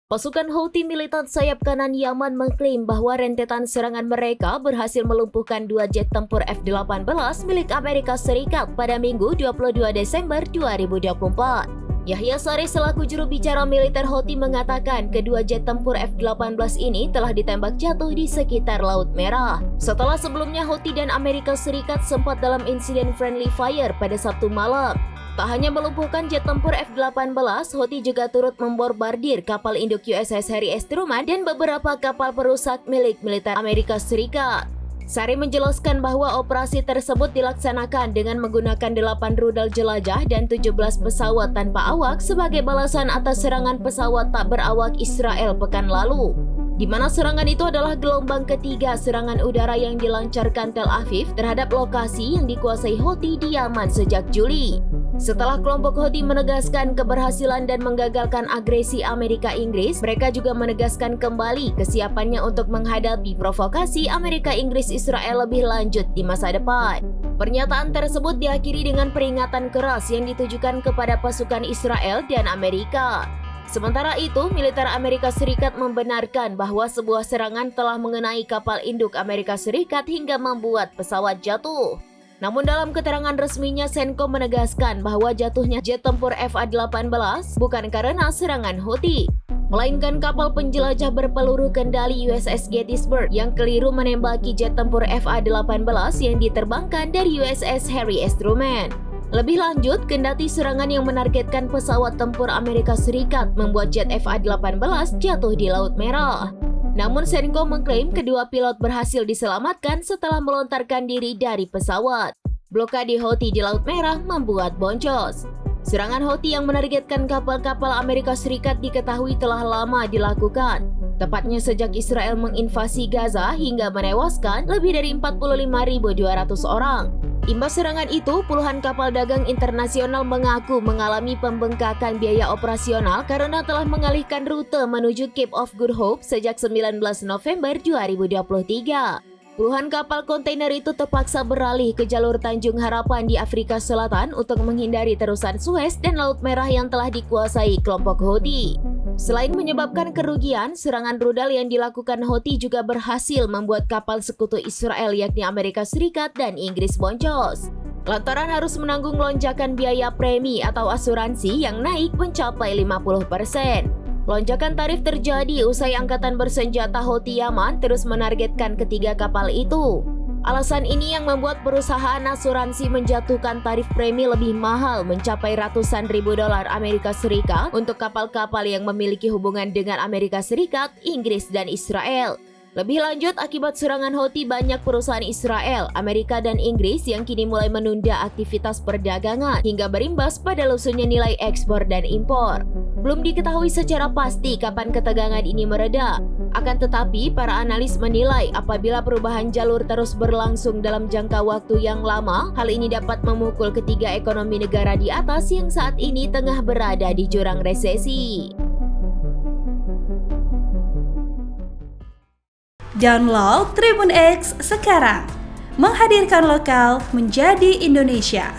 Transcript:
Pasukan Houthi militan sayap kanan Yaman mengklaim bahwa rentetan serangan mereka berhasil melumpuhkan 2 jet tempur F-18 milik Amerika Serikat pada Minggu 22 Desember 2024. Yahya Saree selaku juru bicara militer Houthi mengatakan kedua jet tempur F-18 ini telah ditembak jatuh di sekitar Laut Merah. Setelah sebelumnya Houthi dan Amerika Serikat sempat dalam insiden friendly fire pada Sabtu malam. Tak hanya melumpuhkan jet tempur F-18, Houthi juga turut membombardir kapal induk USS Harry S. Truman dan beberapa kapal perusak milik militer Amerika Serikat. Saree menjelaskan bahwa operasi tersebut dilaksanakan dengan menggunakan 8 rudal jelajah dan 17 pesawat tanpa awak sebagai balasan atas serangan pesawat tak berawak Israel pekan lalu, di mana serangan itu adalah gelombang ketiga serangan udara yang dilancarkan Tel Aviv terhadap lokasi yang dikuasai Houthi di Yaman sejak Juli. Setelah kelompok Houthi menegaskan keberhasilan dan menggagalkan agresi Amerika Inggris, mereka juga menegaskan kembali kesiapannya untuk menghadapi provokasi Amerika Inggris Israel lebih lanjut di masa depan. Pernyataan tersebut diakhiri dengan peringatan keras yang ditujukan kepada pasukan Israel dan Amerika. Sementara itu, militer Amerika Serikat membenarkan bahwa sebuah serangan telah mengenai kapal induk Amerika Serikat hingga membuat pesawat jatuh. Namun dalam keterangan resminya, CENTCOM menegaskan bahwa jatuhnya jet tempur FA-18 bukan karena serangan Houthi, melainkan kapal penjelajah berpeluru kendali USS Gettysburg yang keliru menembaki jet tempur FA-18 yang diterbangkan dari USS Harry S. Truman. Lebih lanjut, kendati serangan yang menargetkan pesawat tempur Amerika Serikat membuat jet FA-18 jatuh di Laut Merah. Namun CENTCOM mengklaim kedua pilot berhasil diselamatkan setelah melontarkan diri dari pesawat. Blokade Houthi di Laut Merah membuat boncos. Serangan Houthi yang menargetkan kapal-kapal Amerika Serikat diketahui telah lama dilakukan, tepatnya sejak Israel menginvasi Gaza hingga menewaskan lebih dari 45.200 orang. Imbas serangan itu, puluhan kapal dagang internasional mengaku mengalami pembengkakan biaya operasional karena telah mengalihkan rute menuju Cape of Good Hope sejak 19 November 2023. Puluhan kapal kontainer itu terpaksa beralih ke jalur Tanjung Harapan di Afrika Selatan untuk menghindari terusan Suez dan Laut Merah yang telah dikuasai kelompok Houthi. Selain menyebabkan kerugian, serangan rudal yang dilakukan Houthi juga berhasil membuat kapal sekutu Israel yakni Amerika Serikat dan Inggris boncos, lantaran harus menanggung lonjakan biaya premi atau asuransi yang naik mencapai 50%. Lonjakan tarif terjadi usai angkatan bersenjata Houthi Yaman terus menargetkan ketiga kapal itu. Alasan ini yang membuat perusahaan asuransi menjatuhkan tarif premi lebih mahal mencapai ratusan ribu dolar Amerika Serikat untuk kapal-kapal yang memiliki hubungan dengan Amerika Serikat, Inggris, dan Israel. Lebih lanjut, akibat serangan Houthi, banyak perusahaan Israel, Amerika, dan Inggris yang kini mulai menunda aktivitas perdagangan hingga berimbas pada lusunya nilai ekspor dan impor. Belum diketahui secara pasti kapan ketegangan ini mereda. Akan tetapi, para analis menilai apabila perubahan jalur terus berlangsung dalam jangka waktu yang lama, hal ini dapat memukul ketiga ekonomi negara di atas yang saat ini tengah berada di jurang resesi. Download Tribun X sekarang, menghadirkan lokal menjadi Indonesia.